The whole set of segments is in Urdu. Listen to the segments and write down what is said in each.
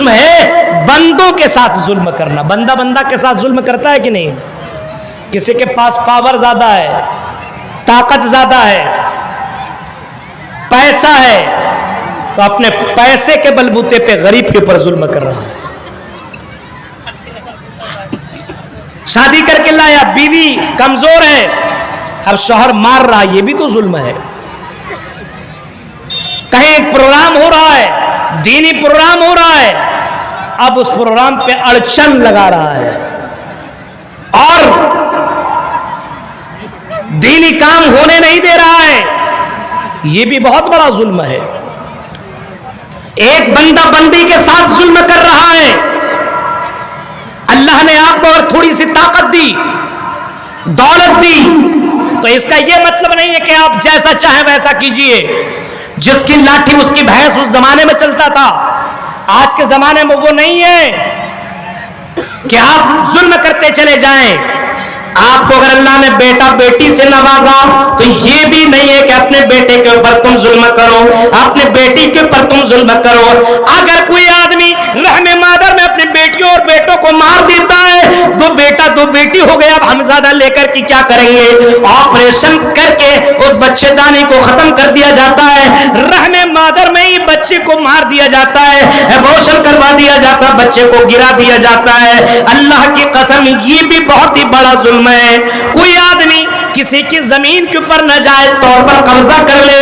قسم ہے بندوں کے ساتھ ظلم کرنا. بندہ بندہ کے ساتھ ظلم کرتا ہے کہ نہیں؟ کسی کے پاس پاور زیادہ ہے، طاقت زیادہ ہے، پیسہ ہے، تو اپنے پیسے کے بلبوتے پہ غریب کے اوپر ظلم کر رہا ہے. شادی کر کے لایا، بیوی کمزور ہے، اب شوہر مار رہا، یہ بھی تو ظلم ہے. کہیں پروگرام ہو رہا ہے، دینی پروگرام ہو رہا ہے، اب اس پروگرام پہ اڑچن لگا رہا ہے اور دینی کام ہونے نہیں دے رہا ہے، یہ بھی بہت بڑا ظلم ہے. ایک بندہ بندی کے ساتھ ظلم کر رہا ہے. اللہ نے آپ کو اگر تھوڑی سی طاقت دی، دولت دی، تو اس کا یہ مطلب نہیں ہے کہ آپ جیسا چاہیں ویسا کیجئے. جس کی لاٹھی اس کی بھینس اس زمانے میں چلتا تھا. آج کے زمانے میں وہ نہیں ہے کہ آپ ظلم کرتے چلے جائیں. آپ کو اگر اللہ نے بیٹا بیٹی سے نوازا تو یہ بھی نہیں ہے کہ اپنے بیٹے کے اوپر تم ظلم کرو، اپنے بیٹی کے اوپر تم ظلم کرو. اگر کوئی آدمی رحم مادر میں اپنے بیٹیوں اور بیٹوں کو مار دیتا ہے، دو بیٹا دو بیٹی ہو گیا، اب ہمزادہ لے کر کے کیا کریں گے؟ آپریشن کر کے اس بچے دانی کو ختم کر دیا جاتا ہے. رحم مادر میں ہی بچے کو مار دیا جاتا ہے، ایبورشن کروا دیا جاتا ہے، بچے کو گرا دیا جاتا ہے. اللہ کی قسم یہ بھی بہت ہی بڑا ظلم ہے. کوئی آدمی کسی کی زمین کے اوپر ناجائز طور پر قبضہ کر لے،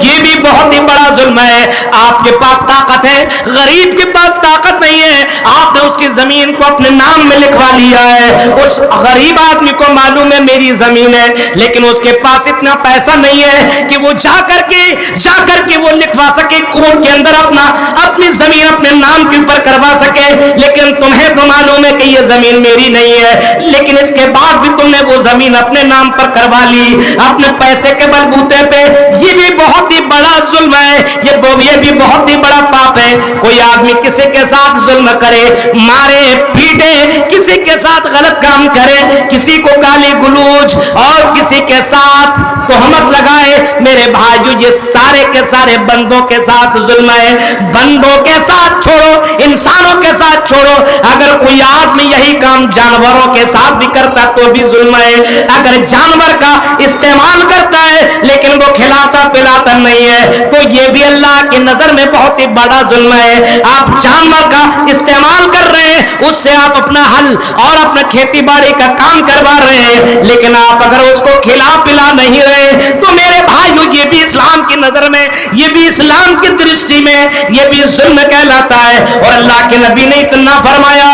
یہ بھی بہت ہی بڑا ظلم ہے. آپ کے پاس طاقت ہے، غریب کے پاس طاقت نہیں ہے، آپ نے اس کی زمین کو اپنے نام میں لکھوا لیا ہے. اس غریب آدمی کو معلوم ہے میری زمین ہے، لیکن اس کے پاس اتنا پیسہ نہیں ہے کہ وہ جا کر کے وہ لکھوا سکے کورٹ کے اندر اپنی زمین اپنے نام کے اوپر کروا سکے. لیکن تمہیں تو معلوم ہے کہ یہ زمین میری نہیں ہے، لیکن اس کے بعد بھی تم نے وہ زمین اپنے نام پر کروا لی اپنے پیسے کے بلبوتے پہ. یہ بھی بہت ہی بڑا ظلم ہے، یہ بھی بہت ہی بڑا پاپ ہے. کوئی آدمی کسی کے ساتھ ظلم کرے، مارے پیٹے، کسی کے ساتھ غلط کام کرے، کسی کو گالی گلوچ اور کسی کے ساتھ تہمت لگائے، میرے بھائیو یہ سارے کے سارے بندوں کے ساتھ ظلم ہے. بندوں کے ساتھ چھوڑو، انسانوں کے ساتھ چھوڑو، اگر کوئی آدمی یہی کام جانوروں کے ساتھ بھی کرتا تو بھی ظلم ہے. اگر جانور کا استعمال کرتا ہے لیکن وہ کھلاتا پلاتا نہیں ہے تو یہ بھی اللہ کی نظر میں بہت ہی بڑا ظلم ہے. آپ جانور کا استعمال کر رہے ہیں، اس سے آپ اپنا حل اور اپنا کھیتی باڑی کا کام کروا رہے ہیں، لیکن آپ اگر اس کو کھلا پلا نہیں رہے تو میرے بھائیو یہ بھی اسلام کی نظر میں، یہ بھی اسلام کی درشٹی میں یہ بھی ظلم کہلاتا ہے. اور اللہ کے نبی نے اتنا فرمایا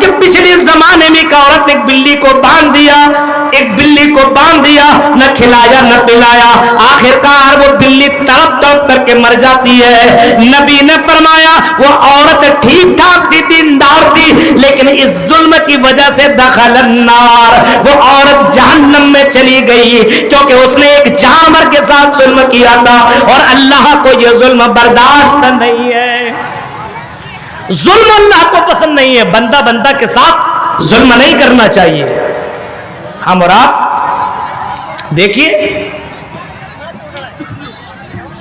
کہ پچھلے زمانے میں ایک عورت ایک بلی کو باندھ دیا، نہ کھلایا نہ پلایا، آخرکار وہ بلی تڑپ تڑپ کر کے مر جاتی ہے. نبی نے فرمایا وہ عورت ٹھیک ٹھاک تھی، دیندار تھی، لیکن اس ظلم کی وجہ سے دخل النار، وہ عورت جہنم میں چلی گئی کیونکہ اس نے ایک جانور کے ساتھ ظلم کیا تھا اور اللہ کو یہ ظلم برداشت نہیں ہے. ظلم اللہ کو پسند نہیں ہے. بندہ بندہ کے ساتھ ظلم نہیں کرنا چاہیے. ہم اور آپ دیکھیے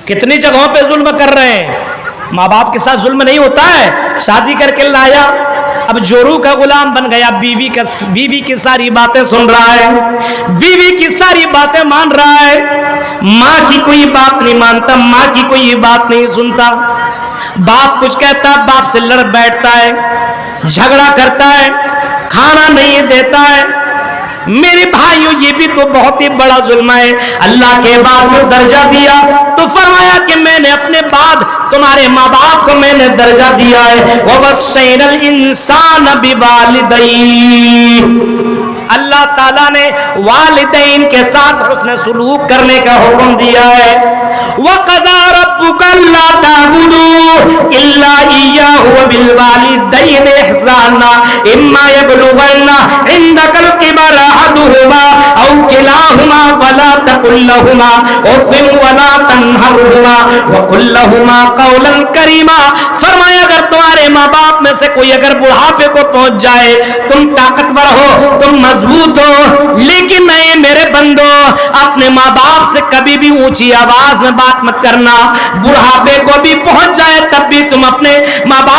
کتنی جگہوں پہ ظلم کر رہے ہیں. ماں باپ کے ساتھ ظلم نہیں ہوتا ہے، شادی کر کے لایا، اب جورو کا غلام بن گیا، بیوی کی ساری باتیں سن رہا ہے، بیوی کی ساری باتیں مان رہا ہے، ماں کی کوئی بات نہیں مانتا، ماں کی کوئی بات نہیں سنتا. باپ کچھ کہتا ہے باپ سے لڑ بیٹھتا ہے، جھگڑا کرتا ہے، کھانا نہیں دیتا ہے. میرے بھائیو یہ بھی تو بہت ہی بڑا ظلم ہے. اللہ کے بعد میں درجہ دیا تو فرمایا کہ میں نے اپنے بعد تمہارے ماں باپ کو میں نے درجہ دیا ہے. وَوَصَّيْنَا الْإِنسَانَ بِوَالِدَيْهِ، اللہ تعالیٰ نے والدین کے ساتھ حسن سلوک کرنے کا حکم دیا ہے. وَقَضَىٰ رَبُّكَ أَلَّا تَعْبُدُوا إِلَّا إِيَّاهُ وَبِالْوَالِدَيْنِ إِحْسَانًا إِمَّا يَبْلُغَنَّ عِندَكَ الْكِبَرَ أَحَدُهُمَا أَوْ كِلَاهُمَا فَلَا تَقُل لَّهُمَا أُفٍّ وَلَا تَنْهَرْهُمَا وَقُل لَّهُمَا قَوْلًا كَرِيمًا. فرمایا اگر تمہارے ماں باپ میں سے کوئی اگر بڑھاپے کو پہنچ جائے، تم طاقتور ہو، تم مضبوط ہو، لیکن نہیں میرے بندو اپنے ماں باپ سے کبھی بھی اونچی آواز میں بات مت کرنا. بڑھاپے کو بھی پہنچ جائے تب بھی تم اپنے ماں باپ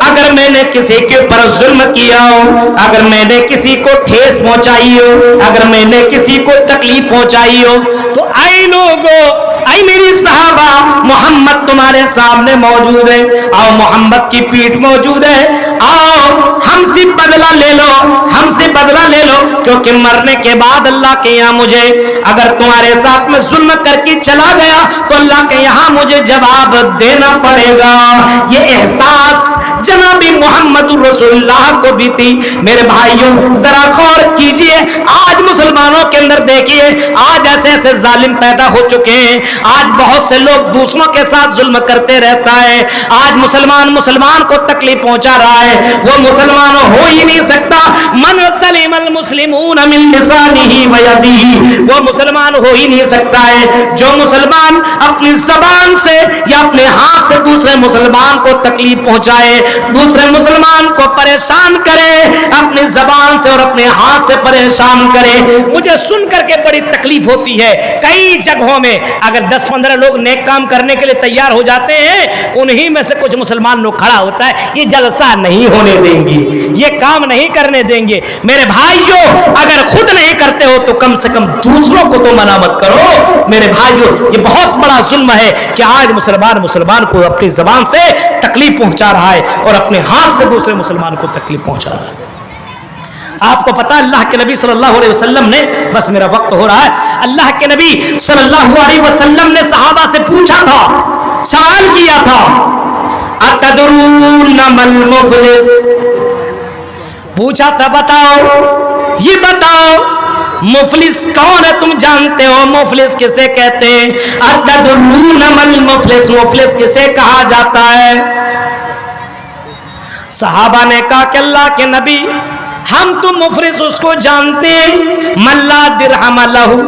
اگر میں نے کسی کے اوپر ظلم کیا ہو, اگر میں نے کسی کو ٹھیس پہنچائی ہو, اگر میں نے کسی کو تکلیف پہنچائی ہو, تو اے لوگو, اے میری صحابہ, محمد تمہارے سامنے موجود ہے, آؤ محمد کی پیٹھ موجود ہے, آؤ ہم سے بدلہ لے لو, ہم سے بدلہ لے لو, کیونکہ مرنے کے بعد اللہ کے یہاں مجھے اگر تمہارے ساتھ میں ظلم کر کے چلا گیا تو اللہ کے یہاں مجھے جواب دینا پڑے گا. یہ احساس جناب محمد رسول اللہ کو بھی تھی. میرے بھائیوں ذرا غور کیجئے, آج مسلمانوں کے اندر دیکھیے, آج ایسے ایسے ظالم پیدا ہو چکے ہیں, آج بہت سے لوگ دوسروں کے ساتھ ظلم کرتے رہتا ہے, آج مسلمان کو تکلیف پہنچا رہا ہے, وہ مسلمان ہو ہی نہیں سکتا. من سلم المسلمون من لسانہ و یدہ, وہ مسلمان ہو ہی نہیں سکتا ہے. جو مسلمان اپنی زبان سے یا اپنے ہاتھ سے دوسرے مسلمان کو تکلیف پہنچائے, دوسرے مسلمان کو پریشان کرے, اپنی زبان سے اور اپنے ہاتھ سے پریشان کرے, مجھے سن کر کے بڑی تکلیف ہوتی ہے. کئی جگہوں میں اگر 10-15 لوگ نیک کام کرنے کے لیے تیار ہو جاتے ہیں, انہی میں سے کچھ مسلمان لوگ کھڑا ہوتا ہے, یہ جلسہ نہیں ہونے دیں گے, یہ کام نہیں کرنے دیں گے. میرے بھائیوں اگر خود نہیں کرتے ہو تو کم سے کم دوسروں کو تو منع مت کرو. میرے بھائیوں یہ بہت بڑا ظلم ہے کہ آج مسلمان کو اپنی زبان سے تکلیف پہنچا رہا ہے اور اپنے ہاتھ سے دوسرے مسلمان کو تکلیف پہنچا رہا ہے. آپ کو پتا اللہ کے نبی صلی اللہ علیہ وسلم نے, بس میرا وقت ہو رہا ہے, اللہ کے نبی صلی اللہ علیہ وسلم نے صحابہ سے پوچھا تھا, سوال کیا تھا, اتدرون من مفلس, پوچھا تھا بتاؤ, یہ بتاؤ مفلس کون ہے, تم جانتے ہو مفلس کسے کہتے ہیں؟ اتدرون من مفلس, مفلس کسے کہا جاتا ہے؟ صحابہ نے کہا کہ اللہ کے نبی ہم تو مفلس اس کو جانتے ہیں, من لا درہم لہو,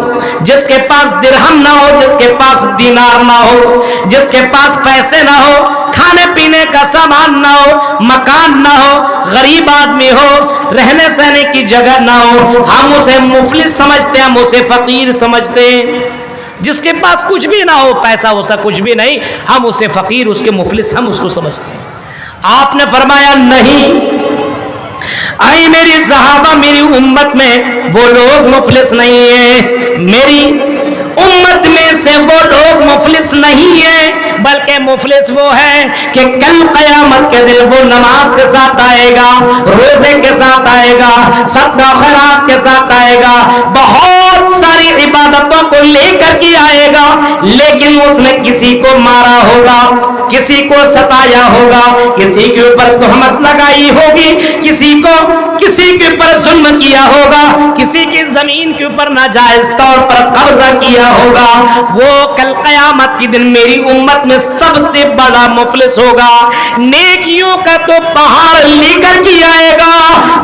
جس کے پاس درہم نہ ہو, جس کے پاس دینار نہ ہو, جس کے پاس پیسے نہ ہو, کھانے پینے کا سامان نہ ہو, مکان نہ ہو, غریب آدمی ہو, رہنے سہنے کی جگہ نہ ہو, ہم اسے مفلس سمجھتے ہیں, ہم اسے فقیر سمجھتے ہیں. جس کے پاس کچھ بھی نہ ہو, پیسہ ویسا کچھ بھی نہیں, ہم اسے فقیر, اس کے مفلس ہم اس کو سمجھتے ہیں. آپ نے فرمایا نہیں, اے میری صحابہ, میری امت میں وہ لوگ مفلس نہیں ہیں, میری امت میں سے وہ لوگ مفلس نہیں ہیں, بلکہ مفلس وہ ہے کہ کل قیامت کے دن وہ نماز کے ساتھ آئے گا, روزے کے ساتھ آئے گا, صدقہ خیرات کے ساتھ آئے گا, بہت ساری عبادتوں کو لے کر کے آئے گا, لیکن اس نے کسی کو مارا ہوگا, کسی کو ستایا ہوگا, کسی کے اوپر تہمت لگائی ہوگی, کسی کے اوپر ظلم کیا ہوگا, کسی کی زمین کے اوپر ناجائز طور پر قبضہ کیا ہوگا, وہ کل قیامت کے دن میری امت میں سب سے بڑا مفلس ہوگا. نیکیوں کا تو پہاڑ لے کر کے آئے گا,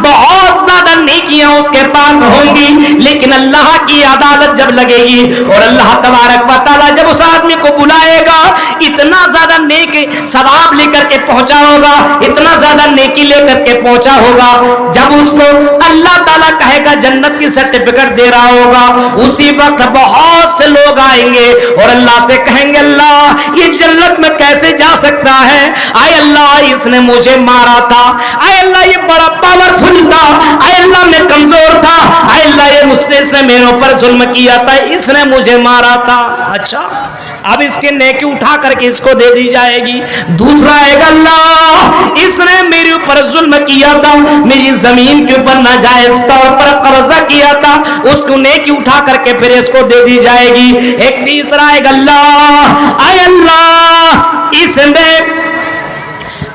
بہت زیادہ نیکیاں اس کے پاس ہوں گی, لیکن اللہ کی عدالت جب لگے گی اور اللہ تبارک و تعالی جب اس آدمی کو بلائے گا, اتنا زیادہ نیک ثواب لے کر کے پہنچا ہوگا, اتنا زیادہ نیکی لے کر کے پہنچا ہوگا, جب اس کو اللہ تعالیٰ کہے گا جنت کی سرٹیفکیٹ دے رہا ہوگا, اسی وقت بہت سے لوگ آئیں گے اور اللہ سے کہیں گے اللہ یہ جنت میں کیسے جا سکتا ہے, اے اللہ اس نے مجھے مارا تھا, اے اللہ یہ بڑا پاورفل تھا, اے اللہ میں کمزور تھا, اے اللہ یہ اس نے میرے اوپر ظلم کیا تھا, اس نے مجھے مارا تھا. اچھا اب اس کی نیکی اٹھا کر کے اس کو دے دی جائے گی. دوسرا ہے کہ اللہ اس نے میرے اوپر ظلم کیا تھا, میری زمین کے اوپر ناجائز طور پر قبضہ کیا تھا, اس کو نیکی اٹھا کر کے پھر اس کو دے دی جائے گی. ایک تیسرا ہے کہ اللہ اے اللہ اس نے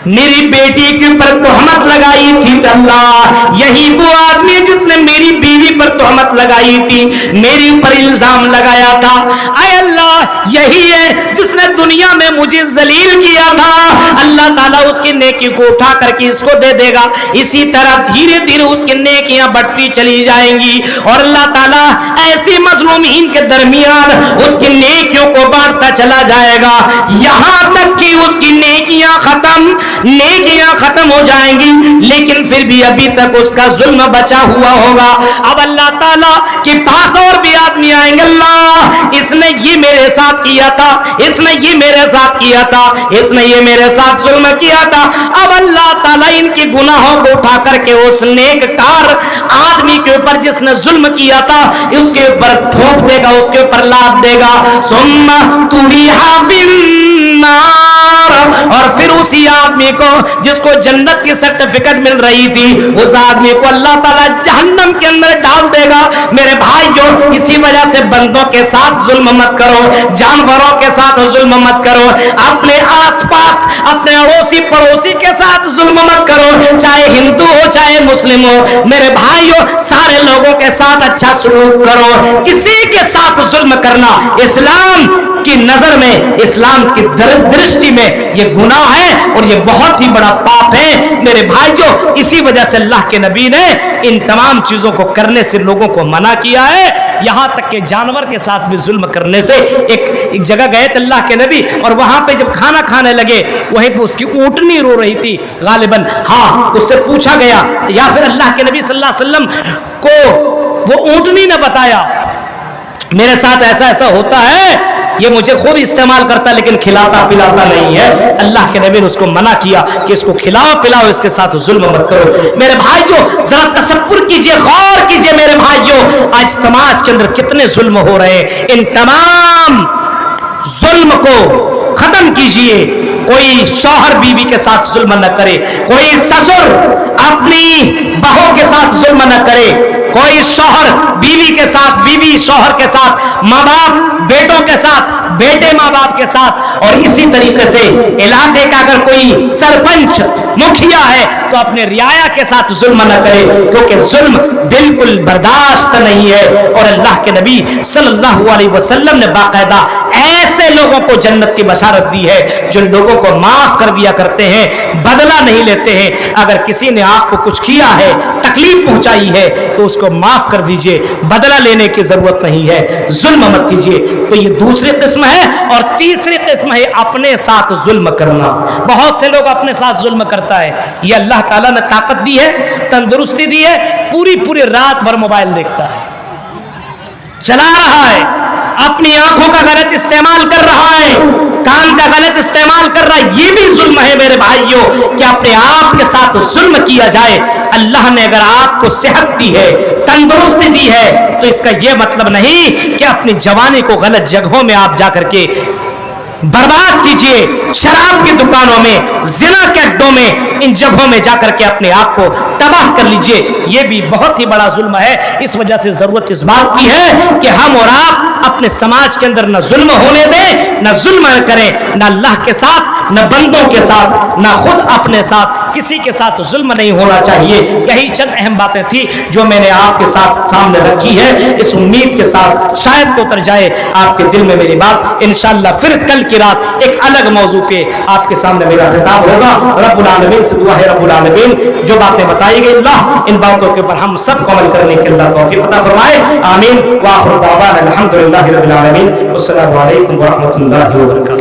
میری بیٹی کے اوپر تہمت لگائی تھی, اللہ یہی وہ آدمی جس نے میری بیوی پر تہمت لگائی تھی, میری پر الزام لگایا تھا, اے اللہ یہی ہے جس نے دنیا میں مجھے ذلیل کیا تھا, اللہ تعالیٰ اس کی نیکی کو اٹھا کر کے اس کو دے دے گا. اسی طرح دھیرے دھیرے اس کی نیکیاں بڑھتی چلی جائیں گی اور اللہ تعالیٰ ایسی مظلومین کے درمیان اس کی نیکیوں کو بانٹتا چلا جائے گا, یہاں تک کہ اس کی نیکیاں ختم ہو جائیں گی, لیکن پھر بھی ابھی تک اس کا ظلم بچا ہوا ہوگا. اب اللہ تعالیٰ کے پاس اور بھی آدمی آئیں گے، اللہ اس نے یہ میرے ساتھ کیا تھا، اس نے یہ میرے ساتھ کیا تھا، اس نے یہ میرے ساتھ ظلم کیا تھا۔ اب اللہ تعالیٰ ان کے گناہوں کو اٹھا کر کے اس نیک کار آدمی کے اوپر جس نے ظلم کیا تھا اس کے اوپر تھوپ دے گا، اس کے اوپر لاد دے گا۔ ثم تُریحَ فِی النَّارِ، اور پھر اسی آدمی کو جس کو جنت کی سرٹیفکیٹ مل رہی تھی اس آدمی کو اللہ تعالیٰ جہنم کے اندر ڈال دے گا۔ میرے بھائیوں، اسی وجہ سے بندوں کے ساتھ ظلم مت کرو، جانوروں کے ساتھ ظلم مت کرو، اپنے آس پاس اپنے اڑوسی پڑوسی کے ساتھ ظلم مت کرو، چاہے ہندو ہو چاہے مسلم ہو۔ میرے بھائیوں، سارے لوگوں کے ساتھ اچھا سلوک کرو، کسی کے ساتھ ظلم کرنا اسلام کی نظر میں، اسلام کی درشٹی میں یہ گناہ ہے اور یہ بہت ہی بڑا پاپ ہے۔ میرے بھائیوں، اسی وجہ سے اللہ کے نبی نے ان تمام چیزوں کو کرنے سے لوگوں کو منع کیا ہے، یہاں تک کہ جانور کے ساتھ بھی ظلم کرنے سے۔ ایک جگہ گئے تھے اللہ کے نبی اور وہاں پہ جب کھانا کھانے لگے وہیں پہ اس کی اونٹنی رو رہی تھی غالباً، ہاں اس سے پوچھا گیا یا پھر اللہ کے نبی صلی اللہ علیہ وسلم کو وہ اونٹنی نے بتایا میرے ساتھ ایسا ایسا ہوتا ہے، یہ مجھے خود استعمال کرتا لیکن کھلاتا پلاتا نہیں ہے۔ اللہ کے نبی نے اس کو منع کیا کہ اس کو کھلاؤ پلاؤ، اس کے ساتھ ظلم مت کرو۔ میرے بھائیوں، ذرا تصور کیجئے، غور کیجئے میرے بھائیوں، آج سماج کے اندر کتنے ظلم ہو رہے ہیں۔ ان تمام ظلم کو ختم کیجئے۔ کوئی شوہر بیوی کے ساتھ ظلم نہ کرے، کوئی سسر اپنی بہو کے ساتھ ظلم نہ کرے، کوئی شوہر بیوی کے ساتھ، بیوی شوہر کے ساتھ، ماں باپ بیٹوں کے ساتھ، بیٹے ماں باپ کے ساتھ، اور اسی طریقے سے علاقے کا اگر کوئی سرپنچ مکھیا ہے تو اپنے رعایا کے ساتھ ظلم نہ کرے، کیونکہ ظلم بالکل برداشت نہیں ہے۔ اور اللہ کے نبی صلی اللہ علیہ وسلم نے باقاعدہ ایسے لوگوں کو جنت کی بشارت دی ہے جو لوگوں کو معاف کر دیا کرتے ہیں، بدلہ نہیں لیتے ہیں۔ اگر کسی نے آپ کو کچھ کیا ہے، تکلیف پہنچائی ہے تو اس کو معاف کر دیجئے، بدلہ لینے کی ضرورت نہیں ہے، ظلم مت کیجئے۔ تو یہ دوسری قسم ہے۔ اور تیسری قسم ہے اپنے ساتھ ظلم کرنا۔ بہت سے لوگ اپنے ساتھ ظلم کرتا ہے۔ یہ اللہ تعالیٰ نے طاقت دی ہے، تندرستی دی ہے، پوری رات بھر موبائل دیکھتا ہے، چلا رہا ہے، اپنی آنکھوں کا غلط استعمال کر رہا ہے، کان کا غلط استعمال کر رہا ہے۔ یہ بھی ظلم ہے میرے بھائیوں کہ اپنے آپ کے ساتھ ظلم کیا جائے۔ اللہ نے اگر آپ کو صحت دی ہے، تندرستی دی ہے، تو اس کا یہ مطلب نہیں کہ اپنی جوانی کو غلط جگہوں میں آپ جا کر کے برباد کیجئے، شراب کی دکانوں میں، زنا کے اڈوں میں، ان جگہوں میں جا کر کے اپنے آپ کو تباہ کر لیجئے۔ یہ بھی بہت ہی بڑا ظلم ہے۔ اس وجہ سے ضرورت اس بات کی ہے کہ ہم اور آپ اپنے سماج کے اندر نہ ظلم ہونے دیں، نہ ظلم کریں، نہ اللہ کے ساتھ، نہ بندوں کے ساتھ، نہ خود اپنے ساتھ، کسی کے ساتھ ظلم نہیں ہونا چاہیے۔ یہی چند اہم باتیں تھی جو میں نے آپ کے ساتھ سامنے رکھی ہے، اس امید کے ساتھ شاید کو اتر جائے آپ کے دل میں میری بات۔ انشاءاللہ پھر کل کی رات ایک الگ موضوع پہ آپ کے سامنے میرا خطاب ہوگا۔ رب العالمین سے دعا ہے، رب العالمین جو باتیں بتائی گئی اللہ ان باتوں کے اوپر ہم سب کو عمل کرنے کے اللہ توفیق عطا فرمائے، آمین۔ وآخر دعوانا الحمدللہ رب العالمین، والسلام علیکم ورحمۃ اللہ وبرکاتہ۔